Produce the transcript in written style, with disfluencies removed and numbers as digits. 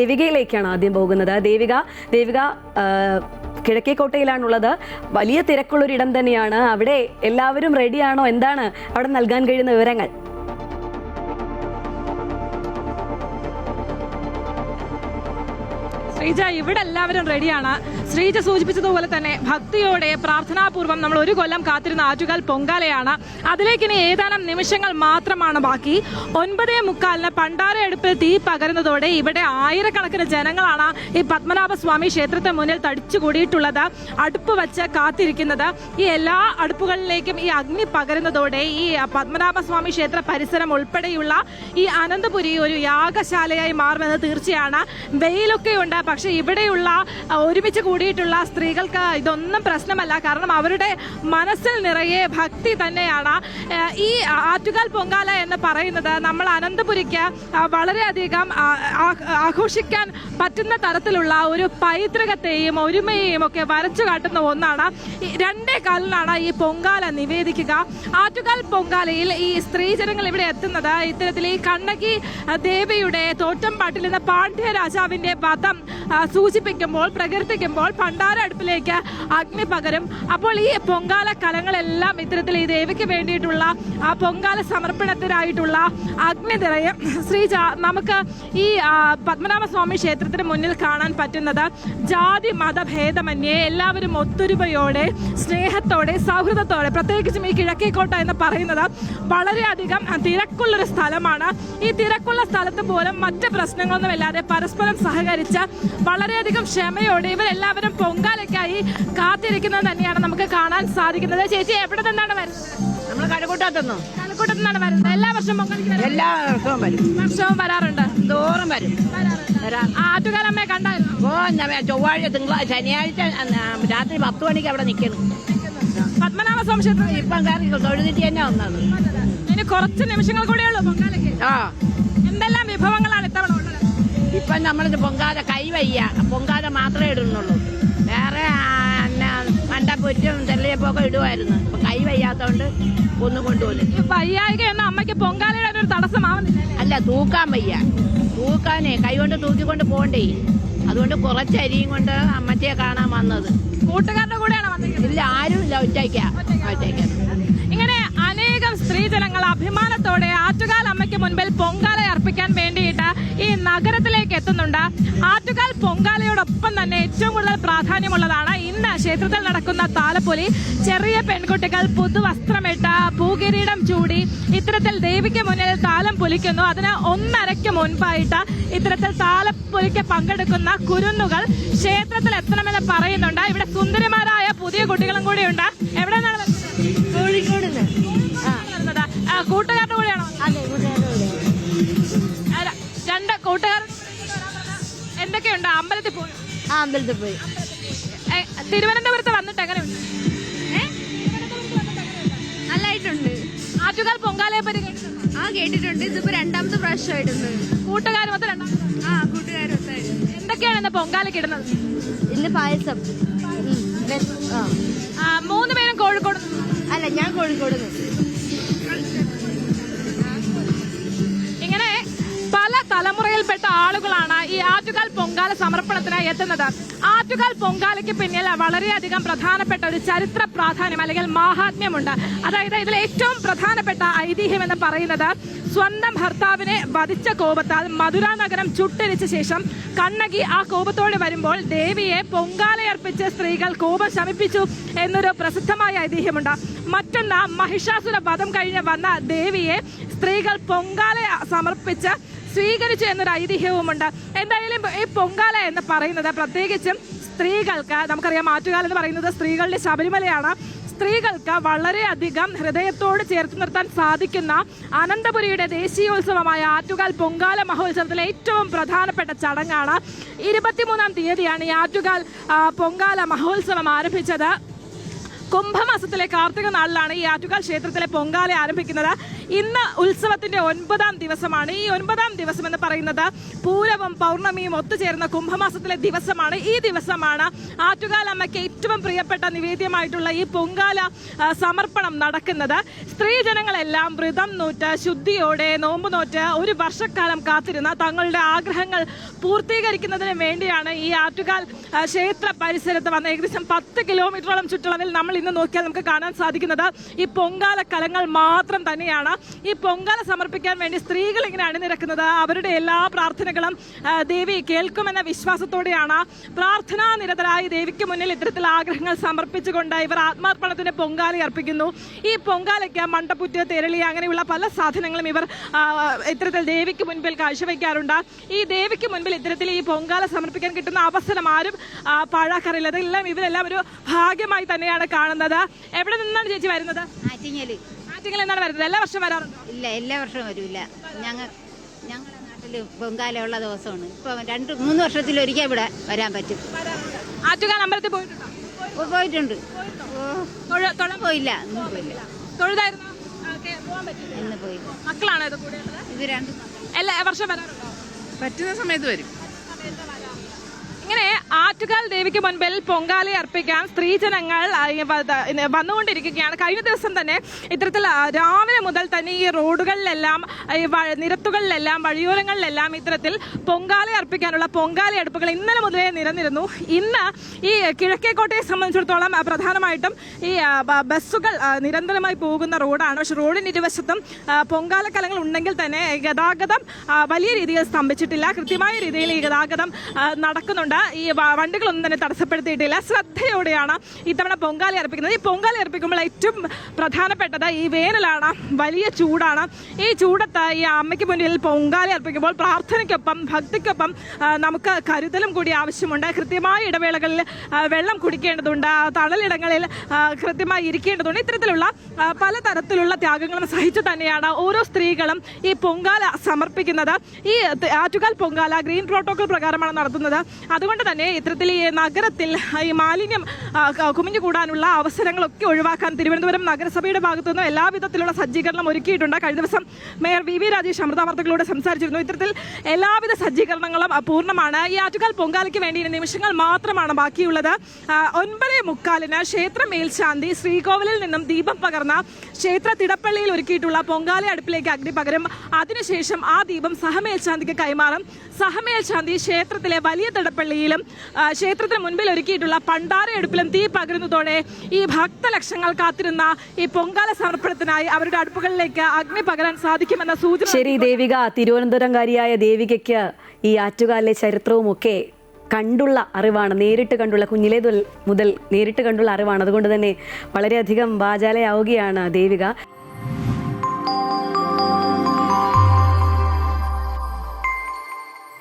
ദേവികയിലേക്കാണ് ആദ്യം പോകുന്നത്. ദേവിക കിഴക്കേക്കോട്ടയിലാണുള്ളത്. വലിയ തിരക്കുള്ളൊരിടം തന്നെയാണ്. അവിടെ എല്ലാവരും റെഡിയാണോ? എന്താണ് അവിടെ നൽകാൻ കഴിയുന്ന വിവരങ്ങൾ? ശ്രീജ, ഇവിടെ എല്ലാവരും റെഡിയാണ്. ശ്രീജ സൂചിപ്പിച്ചതുപോലെ തന്നെ ഭക്തിയോടെ പ്രാർത്ഥനാപൂർവ്വം നമ്മൾ ഒരു കൊല്ലം കാത്തിരുന്ന ആറ്റുകാൽ പൊങ്കാലയാണ്. അതിലേക്ക് ഇനി ഏതാനും നിമിഷങ്ങൾ മാത്രമാണ് ബാക്കി. 9:45 പണ്ടാരയടുപ്പിൽ തീ പകരുന്നതോടെ ഇവിടെ ആയിരക്കണക്കിന് ജനങ്ങളാണ് ഈ പത്മനാഭസ്വാമി ക്ഷേത്രത്തിന് മുന്നിൽ തടിച്ചുകൂടിയിട്ടുള്ളത്, അടുപ്പ് വെച്ച് കാത്തിരിക്കുന്നത്. ഈ എല്ലാ അടുപ്പുകളിലേക്കും ഈ അഗ്നി പകരുന്നതോടെ ഈ പത്മനാഭസ്വാമി ക്ഷേത്ര പരിസരം ഉൾപ്പെടെയുള്ള ഈ അനന്തപുരി ഒരു യാഗശാലയായി മാറുമെന്ന് തീർച്ചയാണ്. വെയിലൊക്കെയുണ്ട്, പക്ഷെ ഇവിടെയുള്ള ഒരുമിച്ച് കൂടിയിട്ടുള്ള സ്ത്രീകൾക്ക് ഇതൊന്നും പ്രശ്നമല്ല. കാരണം അവരുടെ മനസ്സിൽ നിറയെ ഭക്തി തന്നെയാണ്. ഈ ആറ്റുകാൽ പൊങ്കാല എന്ന് പറയുന്നത് നമ്മൾ അനന്തപുരിക്ക് വളരെയധികം ആഘോഷിക്കാൻ പറ്റുന്ന തരത്തിലുള്ള ഒരു പൈതൃകത്തെയും ഒരുമയെയും ഒക്കെ വരച്ചു കാട്ടുന്ന ഒന്നാണ്. രണ്ടേ കാലിലാണ് ഈ പൊങ്കാല നിവേദിക്കുക. ആറ്റുകാൽ പൊങ്കാലയിൽ ഈ സ്ത്രീജനങ്ങൾ ഇവിടെ എത്തുന്നത് ഇത്തരത്തിൽ ഈ കണ്ണകി ദേവിയുടെ തോറ്റംപാട്ടിൽ നിന്ന് പാണ്ഡ്യ രാജാവിന്റെ വധം സൂചിപ്പിക്കുമ്പോൾ പ്രകീർത്തിക്കുമ്പോൾ പണ്ടാര അടുപ്പിലേക്ക് അഗ്നി പകരും. അപ്പോൾ ഈ പൊങ്കാല കലങ്ങളെല്ലാം ഇത്തരത്തിൽ ഈ ദേവിക്ക് വേണ്ടിയിട്ടുള്ള ആ പൊങ്കാല സമർപ്പണത്തിനായിട്ടുള്ള അഗ്നി നിറയും. ശ്രീജ, നമുക്ക് ഈ പത്മനാഭസ്വാമി ക്ഷേത്രത്തിന് മുന്നിൽ കാണാൻ പറ്റുന്നത് ജാതി മതഭേദമന്യേ എല്ലാവരും ഒത്തൊരുമയോടെ സ്നേഹത്തോടെ സൗഹൃദത്തോടെ, പ്രത്യേകിച്ചും ഈ കിഴക്കേക്കോട്ട എന്ന് പറയുന്നത് വളരെയധികം തിരക്കുള്ളൊരു സ്ഥലമാണ്. ഈ തിരക്കുള്ള സ്ഥലത്ത് പോലും മറ്റ് പ്രശ്നങ്ങളൊന്നുമില്ലാതെ പരസ്പരം സഹകരിച്ച് വളരെയധികം ക്ഷമയോടെ ഇവരെല്ലാവരും പൊങ്കാലയ്ക്കായി കാത്തിരിക്കുന്നത് തന്നെയാണ് നമുക്ക് കാണാൻ സാധിക്കുന്നത്. ചേച്ചി, എവിടെ നിന്നാണ് വരുന്നത്? നമ്മൾ കഴക്കൂട്ടത്തു നിന്നാണ് വരുന്നത്. എല്ലാ വർഷവും പൊങ്കാലയ്ക്ക് എല്ലാ വർഷവും വരാറുണ്ട്. തോറും വരും. ആറ്റുകാലമ്മയെ കണ്ടായിരുന്നു? ചൊവ്വാഴ്ച, തിങ്കളാഴ്ച, ശനിയാഴ്ച രാത്രി 10 മണിക്ക് അവിടെ നിൽക്കുന്നു. പത്മനാഭസ്വാമി ക്ഷേത്രം ഇപ്പം കയറി തൊഴുതിട്ട് തന്നെ വന്നത്. ഇനി കുറച്ച് നിമിഷങ്ങൾ കൂടെയുള്ളൂ പൊങ്കാലയ്ക്ക്. എന്തെല്ലാം വിഭവങ്ങളാണ് ഇത്തവണ ഉള്ളത്? ഇപ്പം നമ്മൾ പൊങ്കാല കൈവയ്യ പൊങ്കാല മാത്രമേ ഇടുന്നുള്ളൂ. വേറെ മണ്ടപ്പൊറ്റും തെരളിയപ്പൊക്കെ ഇടുമായിരുന്നു. ഇപ്പൊ കൈ വയ്യാത്തോണ്ട് ഒന്നും കൊണ്ടുപോകുന്നു. വയ്യായിക എന്ന അമ്മയ്ക്ക് പൊങ്കാലയുടെ ഒരു തടസ്സമാവുന്നില്ല? അല്ല, തൂക്കാൻ വയ്യ. തൂക്കാനേ കൈ കൊണ്ട് തൂക്കിക്കൊണ്ട് പോകണ്ടേ. അതുകൊണ്ട് കുറച്ച് അരിയും കൊണ്ട് അമ്മച്ചിയെ കാണാൻ വന്നത്. കൂട്ടുകാരുടെ കൂടെയാണ് വന്നത്? ഇല്ല, ആരും ഇല്ല, ഒറ്റയ്ക്കാ. ഇങ്ങനെ അനേകം സ്ത്രീജനങ്ങൾ അഭിമാനത്തോടെ ആറ്റുകാൽ അമ്മയ്ക്ക് മുൻപിൽ പൊങ്കാല അർപ്പിക്കാൻ വേണ്ടിയിട്ട് ഈ നഗരത്തിലേക്ക് എത്തുന്നുണ്ട്. ആറ്റുകാൽ പൊങ്കാലയോടൊപ്പം തന്നെ ഏറ്റവും കൂടുതൽ പ്രാധാന്യമുള്ളതാണ് ഇന്ന് ക്ഷേത്രത്തിൽ നടക്കുന്ന താലപ്പൊലി. ചെറിയ പെൺകുട്ടികൾ പുതുവസ്ത്രമിട്ട് പൂകിരീടം ചൂടി ഇത്തരത്തിൽ ദേവിക്ക് മുന്നിൽ താലം പൊലിക്കുന്നു. അതിന് 1:30 മുൻപായിട്ട് ഇത്തരത്തിൽ താലപ്പൊലിക്ക് പങ്കെടുക്കുന്ന കുരുന്നുകൾ ക്ഷേത്രത്തിൽ എത്തണമെന്ന് പറയുന്നുണ്ട്. ഇവിടെ സുന്ദരിമാരായ പുതിയ കുട്ടികളും കൂടിയുണ്ട്. എവിടെ നിന്നാണ് വരുന്നത്? കോഴിക്കോട്. കൂട്ടുകാരുടെ കൂടെയാണോ? അതെ, കൂട്ടുകാരുടെ കൂടെ. രണ്ട് കൂട്ടുകാർ എന്തൊക്കെയുണ്ട്? അമ്പലത്തിൽ പോയി? അമ്പലത്തിൽ പോയി. തിരുവനന്തപുരത്ത് വന്നിട്ട് എങ്ങനെയുണ്ട്? നല്ലായിട്ടുണ്ട്. ആറ്റുകാൽ പൊങ്കാലയെ പറ്റി കേട്ടിട്ടുണ്ടോ? കേട്ടിട്ടുണ്ട്. ഇതിപ്പോ 2ാമത്തെ പ്രാവശ്യമായിട്ടുണ്ട്. കൂട്ടുകാരുമൊത്ത് 2ാമത്തെ? കൂട്ടുകാരൊത്തായിരുന്നു. എന്തൊക്കെയാണ് ഇന്ന് പൊങ്കാലയ്ക്ക് ഇടുന്നത്? ഇന്ന് പായസം. 3 പേരും കോഴിക്കോട്? അല്ല, ഞാൻ കോഴിക്കോട്. ഇങ്ങനെ പല തലമുറയിൽപ്പെട്ട ആളുകളാണ് ഈ ആറ്റുകാൽ പൊങ്കാല സമർപ്പണത്തിനായി എത്തുന്നത്. ആറ്റുകാൽ പൊങ്കാലയ്ക്ക് പിന്നിൽ വളരെയധികം പ്രധാനപ്പെട്ട ഒരു ചരിത്ര പ്രാധാന്യം അല്ലെങ്കിൽ മാഹാത്മ്യമുണ്ട്. അതായത് ഇതിൽ ഏറ്റവും പ്രധാനപ്പെട്ട ഐതിഹ്യം എന്ന് പറയുന്നത് സ്വന്തം ഭർത്താവിനെ വധിച്ച കോപത്താൽ മധുര നഗരം ചുട്ടരിച്ച ശേഷം കണ്ണകി ആ കോപത്തോടെ വരുമ്പോൾ ദേവിയെ പൊങ്കാലയർപ്പിച്ച് സ്ത്രീകൾ കോപം ശമിപ്പിച്ചു എന്നൊരു പ്രസിദ്ധമായ ഐതിഹ്യമുണ്ട്. മറ്റൊന്ന്, മഹിഷാസുര വധം കഴിഞ്ഞ് വന്ന ദേവിയെ സ്ത്രീകൾ പൊങ്കാല സമർപ്പിച്ച് സ്വീകരിച്ചു എന്നൊരു ഐതിഹ്യവുമുണ്ട്. എന്തായാലും ഈ പൊങ്കാല എന്ന് പറയുന്നത് പ്രത്യേകിച്ചും സ്ത്രീകൾക്ക്, നമുക്കറിയാം ആറ്റുകാൽ എന്ന് പറയുന്നത് സ്ത്രീകളുടെ ശബരിമലയാണ്. സ്ത്രീകൾക്ക് വളരെയധികം ഹൃദയത്തോട് ചേർത്ത് നിർത്താൻ സാധിക്കുന്ന അനന്തപുരിയുടെ ദേശീയോത്സവമായ ആറ്റുകാൽ പൊങ്കാല മഹോത്സവത്തിലെ ഏറ്റവും പ്രധാനപ്പെട്ട ചടങ്ങാണ്. 23-ാം തീയതിയാണ് ഈ ആറ്റുകാൽ പൊങ്കാല മഹോത്സവം ആരംഭിച്ചത്. കുംഭമാസത്തിലെ കാർത്തിക നാളിലാണ് ഈ ആറ്റുകാൽ ക്ഷേത്രത്തിലെ പൊങ്കാല ആരംഭിക്കുന്നത്. ഇന്ന് ഉത്സവത്തിന്റെ 9ാം ദിവസമാണ്. ഈ 9ാം ദിവസം എന്ന് പറയുന്നത് പൂരവും പൗർണമിയും ഒത്തുചേർന്ന കുംഭമാസത്തിലെ ദിവസമാണ്. ഈ ദിവസമാണ് ആറ്റുകാലമ്മയ്ക്ക് ഏറ്റവും പ്രിയപ്പെട്ട നിവേദ്യമായിട്ടുള്ള ഈ പൊങ്കാല സമർപ്പണം നടക്കുന്നത്. സ്ത്രീജനങ്ങളെല്ലാം വ്രതം നോറ്റ് ശുദ്ധിയോടെ നോമ്പ് നോറ്റ് ഒരു വർഷക്കാലം കാത്തിരുന്ന തങ്ങളുടെ ആഗ്രഹങ്ങൾ പൂർത്തീകരിക്കുന്നതിന് വേണ്ടിയാണ് ഈ ആറ്റുകാൽ ക്ഷേത്ര പരിസരത്ത് വന്ന ഏകദേശം 10 കിലോമീറ്ററോളം ചുറ്റളവിൽ നമ്മൾ ഇന്ന് നോക്കിയാൽ നമുക്ക് കാണാൻ സാധിക്കുന്നത് ഈ പൊങ്കാല കലങ്ങൾ മാത്രം തന്നെയാണ്. ഈ പൊങ്കാല സമർപ്പിക്കാൻ വേണ്ടി സ്ത്രീകൾ ഇങ്ങനെ അണിനിരക്കുന്നത് അവരുടെ എല്ലാ പ്രാർത്ഥനകളും ദേവി കേൾക്കുമെന്ന വിശ്വാസത്തോടെയാണ്. പ്രാർത്ഥനാ നിരതരായി ദേവിക്ക് മുന്നിൽ ഇത്തരത്തിൽ ആഗ്രഹങ്ങൾ സമർപ്പിച്ചുകൊണ്ട് ഇവർ ആത്മാർപ്പണത്തിന് പൊങ്കാല അർപ്പിക്കുന്നു. ഈ പൊങ്കാലയ്ക്ക് മണ്ടപ്പുറ്റ്, തെരളി അങ്ങനെയുള്ള പല സാധനങ്ങളും ഇവർ ഇത്തരത്തിൽ ദേവിക്ക് മുൻപിൽ കാഴ്ചവെക്കാറുണ്ട്. ഈ ദേവിക്ക് മുൻപിൽ ഇത്തരത്തിൽ ഈ പൊങ്കാല സമർപ്പിക്കാൻ കിട്ടുന്ന അവസരം ആരും പാഴാക്കാറില്ല. അതെല്ലാം ഇവരെല്ലാം ഒരു ഭാഗ്യമായി തന്നെയാണ് കാണുന്നത്. എവിടെ നിന്നാണ് ചേച്ചി വരുന്നത്? ആറ്റിങ്ങൽ എന്നാണ് വരുന്നത്. എല്ലാ വർഷം വരാറുണ്ടോ? ഇല്ല, എല്ലാ വർഷവും വരില്ല. ഞങ്ങളുടെ നാട്ടിൽ പൊങ്കാല ഉള്ള ദിവസമാണ്. ഇപ്പൊ 2-3 വർഷത്തിലൊരിക്കൽ ഇവിടെ വരാൻ പറ്റും. ആറ്റുകാൽ അമ്പലത്തിൽ പോയിട്ടുണ്ടോ? പോയിട്ടുണ്ട്. പോയില്ല, ഇന്ന് പോയില്ല. തൊഴുതായിരുന്നു? ഇന്ന് പോയില്ല. മക്കളാണ് ഇത് കൂടെ ഉള്ളത്? ഇത് 2 എല്ലാ വർഷം വരാറുണ്ടോ? പറ്റുന്ന സമയത്ത് വരും. ഇങ്ങനെ ആറ്റുകാൽ ദേവിക്ക് മുൻപിൽ പൊങ്കാല അർപ്പിക്കാൻ സ്ത്രീജനങ്ങൾ വന്നുകൊണ്ടിരിക്കുകയാണ്. കഴിഞ്ഞ ദിവസം തന്നെ ഇത്തരത്തിൽ രാവിലെ മുതൽ തന്നെ ഈ റോഡുകളിലെല്ലാം നിരത്തുകളിലെല്ലാം വഴിയോരങ്ങളിലെല്ലാം ഇത്തരത്തിൽ പൊങ്കാല അർപ്പിക്കാനുള്ള പൊങ്കാല അടുപ്പുകൾ ഇന്നലെ മുതലേ നിരന്നിരുന്നു. ഇന്ന് ഈ കിഴക്കേക്കോട്ടയെ സംബന്ധിച്ചിടത്തോളം പ്രധാനമായിട്ടും ഈ ബസ്സുകൾ നിരന്തരമായി പോകുന്ന റോഡാണ്. പക്ഷെ റോഡിന് ഇരുവശത്തും പൊങ്കാല കലങ്ങൾ ഉണ്ടെങ്കിൽ തന്നെ ഗതാഗതം വലിയ രീതിയിൽ സ്തംഭിച്ചിട്ടില്ല. കൃത്യമായ രീതിയിൽ ഈ ഗതാഗതം നടക്കുന്നുണ്ട്. ഈ വണ്ടികളൊന്നും തന്നെ തടസ്സപ്പെടുത്തിയിട്ടില്ല. ശ്രദ്ധയോടെയാണ് ഇത്തവണ പൊങ്കാല അർപ്പിക്കുന്നത്. ഈ പൊങ്കാല അർപ്പിക്കുമ്പോൾ ഏറ്റവും പ്രധാനപ്പെട്ടത് ഈ വേനലാണ്, വലിയ ചൂടാണ്. ഈ ചൂടത്ത് ഈ അമ്മയ്ക്ക് മുന്നിൽ പൊങ്കാല അർപ്പിക്കുമ്പോൾ പ്രാർത്ഥനയ്ക്കൊപ്പം ഭക്തിക്കൊപ്പം നമുക്ക് കരുതലും കൂടി ആവശ്യമുണ്ട്. കൃത്യമായ ഇടവേളകളിൽ വെള്ളം കുടിക്കേണ്ടതുണ്ട്, തണലിടങ്ങളിൽ കൃത്യമായി ഇരിക്കേണ്ടതുണ്ട്. ഇത്തരത്തിലുള്ള പലതരത്തിലുള്ള ത്യാഗങ്ങളും സഹിച്ചു തന്നെയാണ് ഓരോ സ്ത്രീകളും ഈ പൊങ്കാല സമർപ്പിക്കുന്നത്. ഈ ആറ്റുകാൽ പൊങ്കാല ഗ്രീൻ പ്രോട്ടോകോൾ പ്രകാരമാണ് നടത്തുന്നത്. അതുകൊണ്ട് തന്നെ ഇത്തരത്തിൽ ഈ നഗരത്തിൽ ഈ മാലിന്യം കുമിഞ്ഞുകൂടാനുള്ള അവസരങ്ങളൊക്കെ ഒഴിവാക്കാൻ തിരുവനന്തപുരം നഗരസഭയുടെ ഭാഗത്തുനിന്നും എല്ലാവിധത്തിലുള്ള സജ്ജീകരണം ഒരുക്കിയിട്ടുണ്ട്. കഴിഞ്ഞ ദിവസം മേയർ വി രാജേഷ് അമൃത വാർത്തകളോട് സംസാരിച്ചിരുന്നു. ഇത്തരത്തിൽ എല്ലാവിധ സജ്ജീകരണങ്ങളും പൂർണ്ണമാണ്. ഈ ആറ്റുകാൽ പൊങ്കാലയ്ക്ക് വേണ്ടി നിമിഷങ്ങൾ മാത്രമാണ് ബാക്കിയുള്ളത്. 9:45 ക്ഷേത്ര മേൽശാന്തി ശ്രീകോവിലിൽ നിന്നും ദീപം പകർന്ന ക്ഷേത്ര തിടപ്പള്ളിയിൽ ഒരുക്കിയിട്ടുള്ള പൊങ്കാല അടുപ്പിലേക്ക് അഗ്നി പകരും. അതിനുശേഷം ആ ദീപം സഹമേൽശാന്തിക്ക് കൈമാറും. സഹമേൽശാന്തി ക്ഷേത്രത്തിലെ വലിയ തിടപ്പള്ളിയിലും ക്ഷേത്രത്തിന് മുൻപിൽ ഒരുക്കിയിട്ടുള്ള പണ്ടാര അടുപ്പിലും തീ പകരുന്നതോടെ ഈ ഭക്തലക്ഷങ്ങൾ കാത്തിരുന്ന ഈ പൊങ്കാല സമർപ്പണത്തിനായി അവരുടെ അടുപ്പുകളിലേക്ക് അഗ്നി പകരാൻ സാധിക്കുമെന്ന സൂചന. ശരി ദേവിക, തിരുവനന്തപുരംകാരിയായ ദേവികയ്ക്ക് ഈ ആറ്റുകാലിലെ ചരിത്രവും ഒക്കെ കണ്ടുള്ള അറിവാണ്, നേരിട്ട് കണ്ടുള്ള, കുഞ്ഞിലേ മുതൽ നേരിട്ട് കണ്ടുള്ള അറിവാണ്. അതുകൊണ്ട് തന്നെ വളരെയധികം വാചാലയാവുകയാണ് ദേവിക.